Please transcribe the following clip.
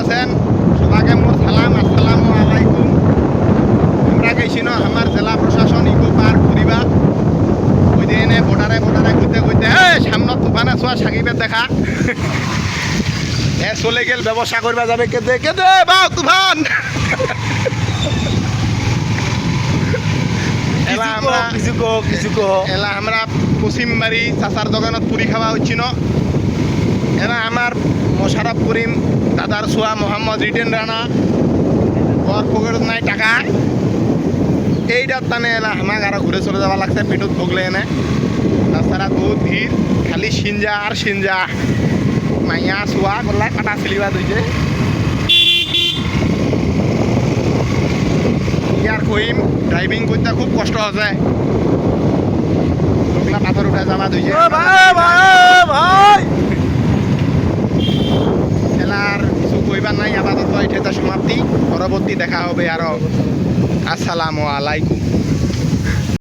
আছেন সবাইকে মোর সালাম, আসসালামু আলাইকুম। আমরা গেছি না আমার জেলা প্রশাসন ইকো পার্ক ঘুরিবা। ওই যে এনে বর্ডারে ঘুরতে ঘুরতে সামনে তুফানে ছোয়া সাকিবের দেখা চলে গেল ব্যবসা করবা যাবে কেদে কেদে বাউ তুফান। এলা আমরা পশ্চিম বাড়ি চাচার দোকানত পুরি খাওয়া হচ্ছি না। এরা আমার মোশারফ করিম দাদার ছোয়া মোহাম্মদ রিটেন রানা ওর পকেটত নাই টাকা। এইটার টানে এলা আমাক আরো ঘুরে চলে যাওয়া লাগছে পেটত ভোগলে এনে। রাস্তাটা বহুত ভিড়, খালি সিনজা আর সিনজা মাইয়া ছোয়া করলা কাটা ফেলিবা দিছে। ইয়ার কইম ড্রাইভিং করতে খুব কষ্ট আছে, লোকলা পাথর উঠে যাওয়া দিছে। খেলার কিছু কইবার নাই, আপাতত এটাতে সমাপ্তি। পরবর্তী দেখা হবে আরো। আসসালামু আলাইকুম।